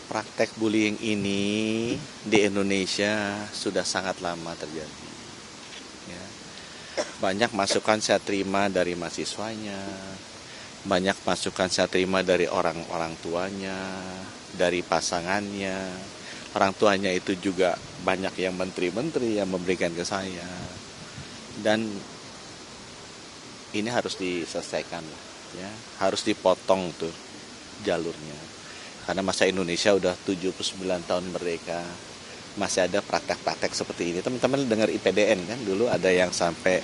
Praktek bullying ini di Indonesia sudah sangat lama terjadi. Ya. Banyak masukan saya terima dari mahasiswanya, banyak masukan saya terima dari orang-orang tuanya, dari pasangannya. Orang tuanya itu juga banyak yang menteri-menteri yang memberikan ke saya. Dan ini harus diselesaikan, ya. Harus dipotong tuh jalurnya. Karena masa Indonesia udah 79 tahun merdeka, masih ada praktek-praktek seperti ini. Teman-teman dengar IPDN kan, dulu ada yang sampai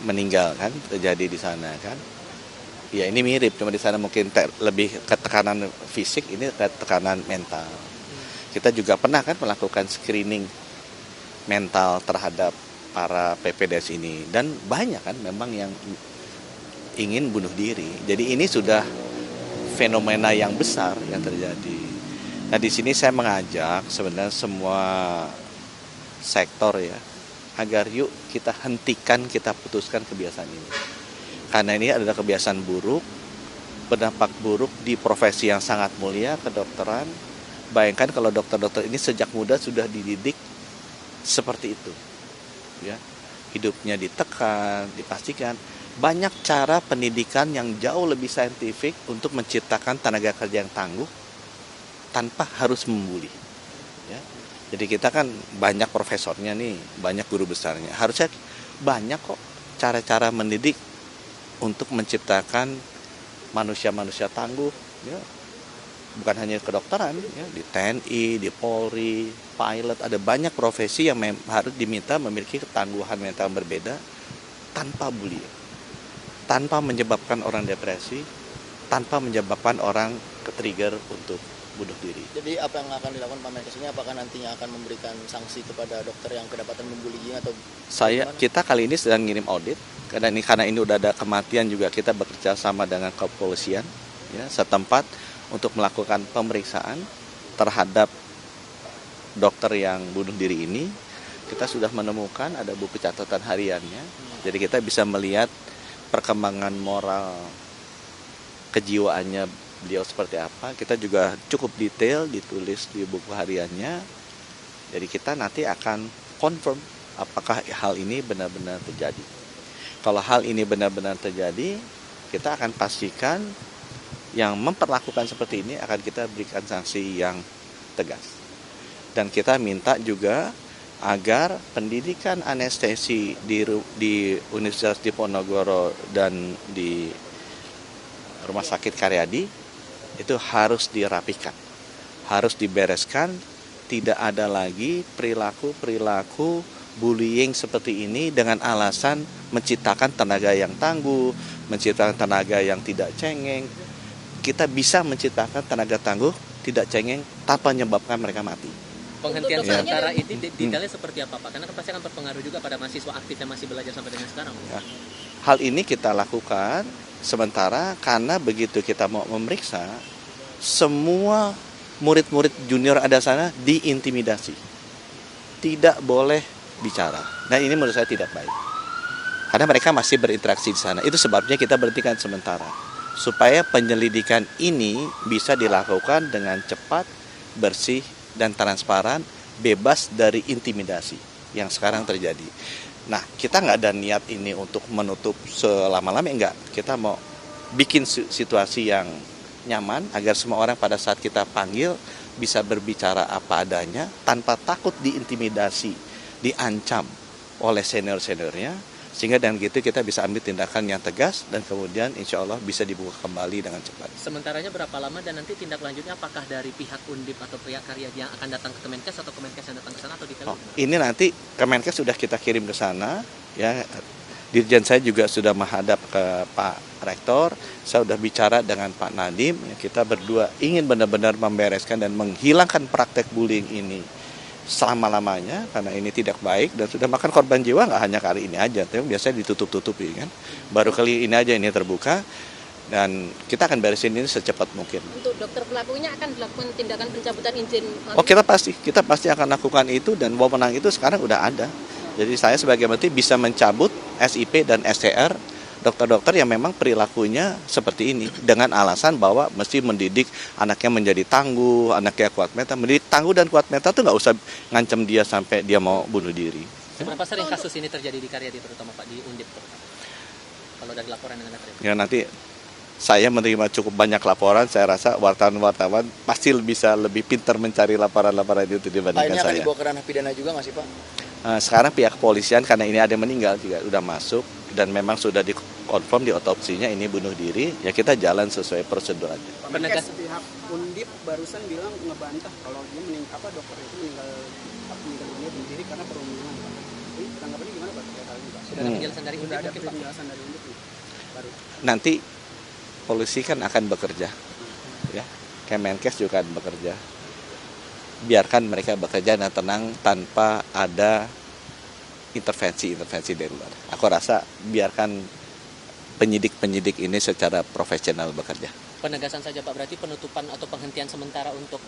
meninggal kan, terjadi di sana kan. Ya ini mirip, cuma di sana mungkin lebih ke tekanan fisik, ini ke tekanan mental. Kita juga pernah kan melakukan screening mental terhadap para PPDS ini. Dan banyak kan memang yang ingin bunuh diri. Jadi ini sudah fenomena yang besar yang terjadi. Nah di sini saya mengajak sebenarnya semua sektor ya, agar yuk kita hentikan, kita putuskan kebiasaan ini. Karena ini adalah kebiasaan buruk, berdampak buruk di profesi yang sangat mulia, kedokteran. Bayangkan kalau dokter-dokter ini sejak muda sudah dididik seperti itu, ya, hidupnya ditekan, dipastikan. Banyak cara pendidikan yang jauh lebih saintifik untuk menciptakan tenaga kerja yang tangguh tanpa harus membuli. Ya. Jadi kita kan banyak profesornya nih, banyak guru besarnya. Harusnya banyak kok cara-cara mendidik untuk menciptakan manusia-manusia tangguh. Ya. Bukan hanya kedokteran, ya. Di TNI, di Polri, pilot, ada banyak profesi yang harus diminta memiliki ketangguhan mental berbeda tanpa bully. Tanpa menyebabkan orang depresi, tanpa menyebabkan orang ke-trigger untuk bunuh diri. Jadi apa yang akan dilakukan Pak Menkes ini, apakah nantinya akan memberikan sanksi kepada dokter yang kedapatan membuli atau Kita kali ini sedang ngirim audit, karena ini udah ada kematian juga, kita bekerja sama dengan kepolisian ya, setempat untuk melakukan pemeriksaan terhadap dokter yang bunuh diri ini. Kita sudah menemukan ada buku catatan hariannya, jadi kita bisa melihat perkembangan moral kejiwaannya beliau seperti apa. Kita juga cukup detail ditulis di buku hariannya. Jadi kita nanti akan confirm apakah hal ini benar-benar terjadi. Kalau hal ini benar-benar terjadi, kita akan pastikan yang memperlakukan seperti ini akan kita berikan sanksi yang tegas. Dan kita minta juga agar pendidikan anestesi di Universitas Diponegoro dan di Rumah Sakit Karyadi itu harus dirapikan, harus dibereskan. Tidak ada lagi perilaku bullying seperti ini dengan alasan menciptakan tenaga yang tangguh, menciptakan tenaga yang tidak cengeng. Kita bisa menciptakan tenaga tangguh, tidak cengeng, tanpa menyebabkan mereka mati. Penghentian sementara ini detailnya seperti apa Pak? Karena kan pasti akan berpengaruh juga pada mahasiswa aktif yang masih belajar sampai dengan sekarang. Ya. Hal ini kita lakukan sementara karena begitu kita mau memeriksa, semua murid-murid junior ada sana diintimidasi. Tidak boleh bicara. Dan ini menurut saya tidak baik. Karena mereka masih berinteraksi di sana. Itu sebabnya kita berhentikan sementara. Supaya penyelidikan ini bisa dilakukan dengan cepat, bersih, dan transparan, bebas dari intimidasi yang sekarang terjadi. Nah, kita nggak ada niat ini untuk menutup selama-lamanya, enggak. Kita mau bikin situasi yang nyaman agar semua orang pada saat kita panggil bisa berbicara apa adanya tanpa takut diintimidasi, diancam oleh senior-seniornya. Sehingga dengan gitu kita bisa ambil tindakan yang tegas dan kemudian insya Allah bisa dibuka kembali dengan cepat. Sementaranya berapa lama dan nanti tindak lanjutnya apakah dari pihak Undip atau pihak Karyadi yang akan datang ke Kemenkes atau Kemenkes yang datang ke sana atau di Ini nanti Kemenkes sudah kita kirim ke sana ya. Dirjen saya juga sudah menghadap ke Pak Rektor, saya sudah bicara dengan Pak Nadiem, ya, kita berdua ingin benar-benar membereskan dan menghilangkan praktek bullying ini selama-lamanya karena ini tidak baik dan sudah makan korban jiwa nggak hanya kali ini aja, tapi biasanya ditutup-tutupi kan. Baru kali ini aja ini terbuka dan kita akan beresin ini secepat mungkin. Untuk dokter pelakunya akan dilakukan tindakan pencabutan izin. Kita pasti akan lakukan itu dan wewenang itu sekarang udah ada. Jadi saya sebagai menteri bisa mencabut SIP dan STR dokter-dokter yang memang perilakunya seperti ini dengan alasan bahwa mesti mendidik anaknya menjadi tangguh, anaknya kuat mental. Mendidik tangguh dan kuat mental tuh nggak usah ngancam dia sampai dia mau bunuh diri. Seberapa sering kasus ini terjadi di Karyadi terutama Pak, di Undip terutama? Kalau dari laporan yang Anda terima. Ya nanti saya menerima cukup banyak laporan, saya rasa wartawan-wartawan pasti bisa lebih pintar mencari laporan-laporan itu Pak, dibandingkan ini akan saya. dibawa ke ranah pidana juga nggak sih Pak? Sekarang pihak kepolisian karena ini ada yang meninggal juga udah masuk dan memang sudah dikonfirm di otopsinya ini bunuh diri, ya kita jalan sesuai prosedur aja. Penegas Pihak Undip barusan bilang ngebantah kalau dia dokter itu meninggal dunia bunuh diri karena perundungan. Ini tanggapannya gimana Pak terkait hal ini Pak? sudah ada penjelasan dari Undip Sudah ada mungkin Pak? penjelasan dari Undip nih, baru. Nanti polisi kan akan bekerja, ya. Kemenkes juga akan bekerja. Biarkan mereka bekerja dan tenang tanpa ada intervensi dari luar. Aku rasa biarkan penyidik ini secara profesional bekerja. Penegasan saja Pak, berarti penutupan atau penghentian sementara untuk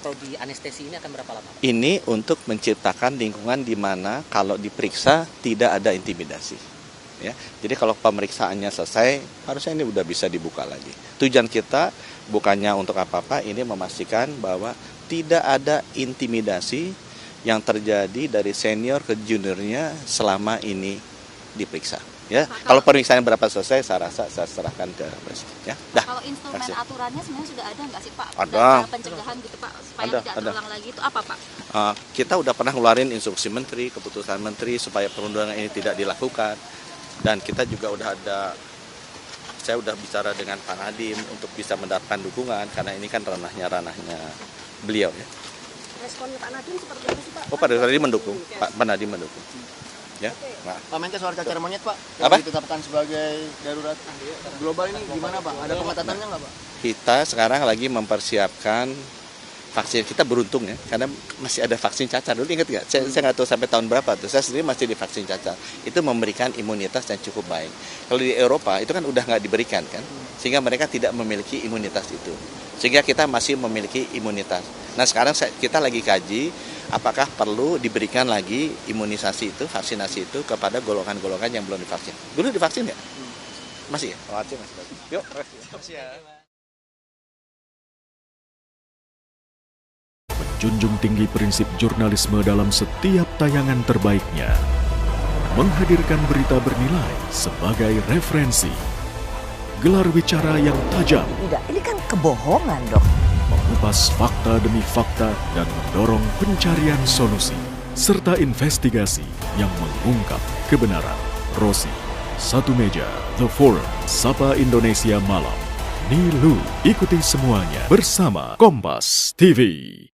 prodi anestesi ini akan berapa lama? Ini untuk menciptakan lingkungan di mana kalau diperiksa tidak ada intimidasi. Ya, jadi kalau pemeriksaannya selesai, harusnya ini udah bisa dibuka lagi. Tujuan kita bukannya untuk apa-apa, ini memastikan bahwa tidak ada intimidasi yang terjadi dari senior ke juniornya selama ini diperiksa. Ya, kalau pemeriksaan berapa selesai, saya rasa saya serahkan ke presiden. Ya, dah. Kalau instrumen Kasih. aturannya sebenarnya sudah ada nggak sih Pak? Ada. Data pencegahan gitu Pak, supaya Ada, tidak ada. terulang lagi itu apa Pak? Kita udah pernah ngeluarin instruksi menteri, keputusan menteri supaya perundungan ini tidak dilakukan. Dan kita juga saya udah bicara dengan Pak Nadiem untuk bisa mendapatkan dukungan karena ini kan ranahnya beliau ya. Responnya Pak Nadiem seperti apa sih Pak? Oh, Pak Nadiem mendukung, Pak Nadiem mendukung. Ya, nah. Pak Menkes soal cacar monyet Pak, Apa? yang ditetapkan sebagai darurat global ini gimana Pak? Ada pengetatannya nggak Pak? Kita sekarang lagi mempersiapkan vaksin. Kita beruntung ya, karena masih ada vaksin cacar. Dulu ingat nggak? Saya nggak tahu sampai tahun berapa tuh. Saya sendiri masih divaksin cacar. Itu memberikan imunitas yang cukup baik. Kalau di Eropa itu kan udah nggak diberikan kan, sehingga mereka tidak memiliki imunitas itu. Sehingga kita masih memiliki imunitas. Nah sekarang kita lagi kaji apakah perlu diberikan lagi imunisasi itu, vaksinasi itu kepada golongan-golongan yang belum divaksin. Dulu divaksin nggak? Masih ya? Oh, masih. Yuk. Menjunjung tinggi prinsip jurnalisme dalam setiap tayangan terbaiknya. Menghadirkan berita bernilai sebagai referensi. Gelar bicara yang tajam. Tidak, ini kan kebohongan dok. Mengupas fakta demi fakta dan mendorong pencarian solusi. Serta investigasi yang mengungkap kebenaran. Rosi, Satu Meja, The Forum, Sapa Indonesia Malam. Nilu, ikuti semuanya bersama Kompas TV.